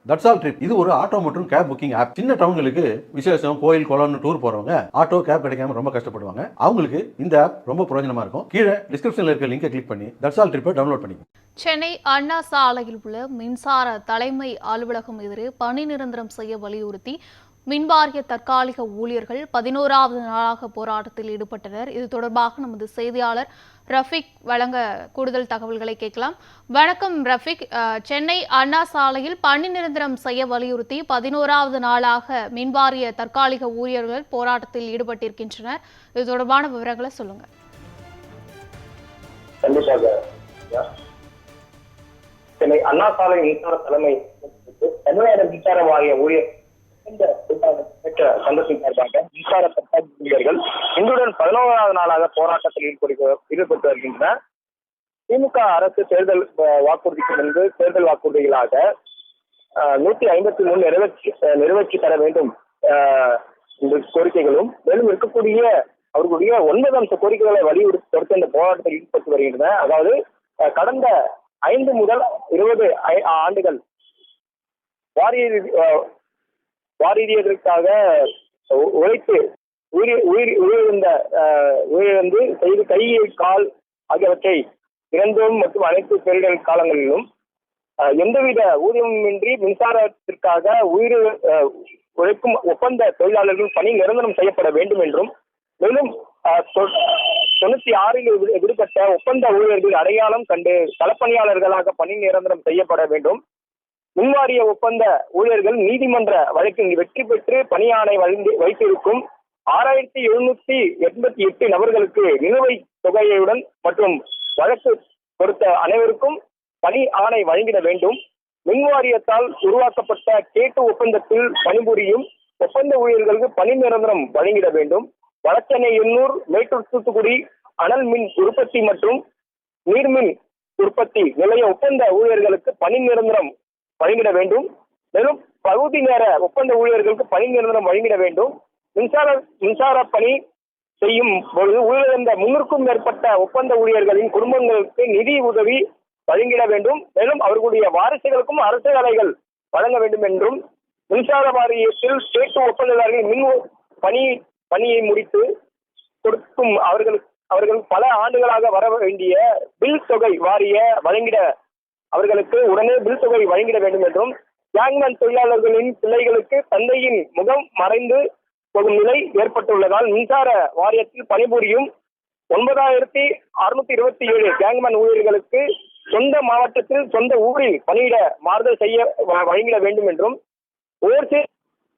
That's all trip இது ஒரு auto மற்றும் கேப் புக்கிங் ஆப். சின்ன டவுன்களுக்கு விசேஷம், கோயில், குளம்னு டூர் போறவங்க ஆட்டோ கேப் கிடைக்காம ரொம்ப கஷ்டப்படுவாங்க. அவங்களுக்கு இந்த ஆப் ரொம்ப பிரயோஜனமா இருக்கும். கீழே டிஸ்கிரிப்ஷன்ல இருக்க லிங்கை கிளிக் பண்ணி தட்ஸ் ஆல் ட்ரிப்பை டவுன்லோட் பண்ணிக்கோங்க. சென்னை அண்ணா சாலையில் உள்ள மின்சார தலைமை அலுவலகம் எதிரே பணி நிரந்தரம் செய்ய வலியுறுத்தி மின்வாரிய தற்காலிக ஊழியர்கள் 11வது நாளாக போராட்டத்தில் ஈடுபட்டனர். இது தொடர்பாக நமது செய்தியாளர் ரஃபிக் வழங்க கூடுதல் தகவல்களை கேட்கலாம். வணக்கம் ரஃபிக். சென்னை அண்ணா சாலையில் பணி நிரந்தரம் செய்ய வலியுறுத்தி 11வது நாளாக மின்வாரிய தற்காலிக ஊழியர்கள் போராட்டத்தில் ஈடுபட்டிருக்கின்றனர். இது தொடர்பான விவரங்களை சொல்லுங்க. சென்னை அண்ணா சாலை மின்சார தலைமை தமிழ்நாடு மின்சார வாரிய ஊழியர் சங்கத்தின் சார்பாக மின்சார தற்காலிக ஊழியர்கள் இன்றுடன் 11வது நாளாக போராட்டத்தில் ஈடுபட்டு வருகின்றனர். திமுக அரசு தேர்தல் வாக்குறுதிக்கு முன்பு தேர்தல் வாக்குறுதிகளாக 153 நிறைவேற்றி தர வேண்டும் என்ற கோரிக்கைகளும், மேலும் இருக்கக்கூடிய அவர்களுடைய 9 அம்ச கோரிக்கைகளை வலியுறுத்தி இந்த போராட்டத்தில் ஈடுபட்டு வருகின்றன. அதாவது கடந்த 5 முதல் 20 ஆண்டுகள் வாரியதற்காக உழைத்து உயிரிழந்து செய்து கை கால் ஆகியவற்றை இறந்தோம் மற்றும் அனைத்து பேரிடர் காலங்களிலும் எந்தவித ஊதியமின்றி மின்சாரத்திற்காக உழைக்கும் ஒப்பந்த தொழிலாளர்கள் பணி நிரந்தரம் செய்யப்பட வேண்டும் என்றும், மேலும் 96 விடுபட்ட ஒப்பந்த ஊழியர்கள் அடையாளம் கண்டு களப்பணியாளர்களாக பணி நிரந்தரம் செய்யப்பட வேண்டும். மின்வாரிய ஒப்பந்த ஊழியர்கள் நீதிமன்ற வழக்கில் வெற்றி பெற்று பணியாணை வைத்திருக்கும் 6788 நபர்களுக்கு நிலுவைத் தொகையுடன் மற்றும் வழக்கு கொடுத்த அனைவருக்கும் பணி ஆணை வழங்கிட வேண்டும். மின்வாரியத்தால் உருவாக்கப்பட்ட கேட்டு ஒப்பந்தத்தில் பணிபுரியும் ஒப்பந்த ஊழியர்களுக்கு பணி நிரந்தரம் வழங்கிட வேண்டும். வடசென்னை, எண்ணூர், மேட்டூர், தூத்துக்குடி அனல் மின் உற்பத்தி மற்றும் நீர்மின் உற்பத்தி நிலைய ஒப்பந்த ஊழியர்களுக்கு பணி நிரந்தரம் வழங்கிட வேண்டும். மேலும் பகுதி நேர ஒப்பந்த ஊழியர்களுக்கு பணி நிரந்தரம் வழங்கிட வேண்டும். மின்சார பணி செய்யும் பொழுது உயிரிழந்த 300க்கும் மேற்பட்ட ஒப்பந்த ஊழியர்களின் குடும்பங்களுக்கு நிதி உதவி வழங்கிட வேண்டும். மேலும் அவர்களுடைய வாரிசுகளுக்கும் அரசு வேலைகள் வழங்க வேண்டும் என்றும், மின்சார வாரியத்தில் கேட்டு ஒப்பந்ததாரர்கள் மின் பணியை முடித்து கொடுக்கும் அவர்கள் பல ஆண்டுகளாக வர வேண்டிய பில் தொகை அவர்களுக்கு உடனே பில் தொகை வழங்கிட வேண்டும் என்றும், கேங்மேன் தொழிலாளர்களின் பிள்ளைகளுக்கு தந்தையின் முகம் மறைந்து போகும் நிலை ஏற்பட்டுள்ளதால் மின்சார வாரியத்தில் பணிபுரியும் 9627 கேங்மேன் ஊழியர்களுக்கு சொந்த மாவட்டத்தில் சொந்த ஊரில் பணியிட மாறுதல் செய்ய வழங்கிட வேண்டும் என்றும், ஓவர்சீஸ்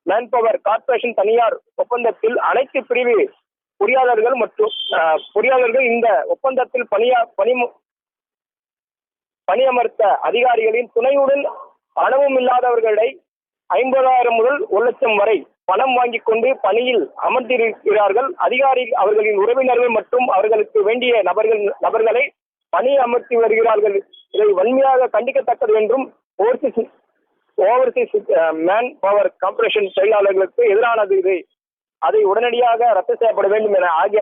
மேன்பவர் கார்ப்பரேஷன் தனியார் ஒப்பந்தத்தில் அனைத்து பிரிவு பொறியாளர்கள் இந்த ஒப்பந்தத்தில் பணியமர்த்த அதிகாரிகளின் துணையுடன் அனுபவம் இல்லாதவர்களை 50,000 முதல் 1,00,000 வரை பணம் வாங்கிக் கொண்டு பணியில் அமர்த்தியிருக்கிறார்கள். அதிகாரி அவர்களின் உறவினர்கள் மற்றும் அவர்களுக்கு வேண்டிய நபர்களை பணி அமர்த்தி வருகிறார்கள். இதை வன்மையாக கண்டிக்கத்தக்கது என்றும், ஓவர்சீஸ் மேன் பவர் கார்ப்பரேஷன் தொழிலாளர்களுக்கு எதிரானது. அதை உடனடியாக ரத்து செய்யப்பட வேண்டும் என ஆகிய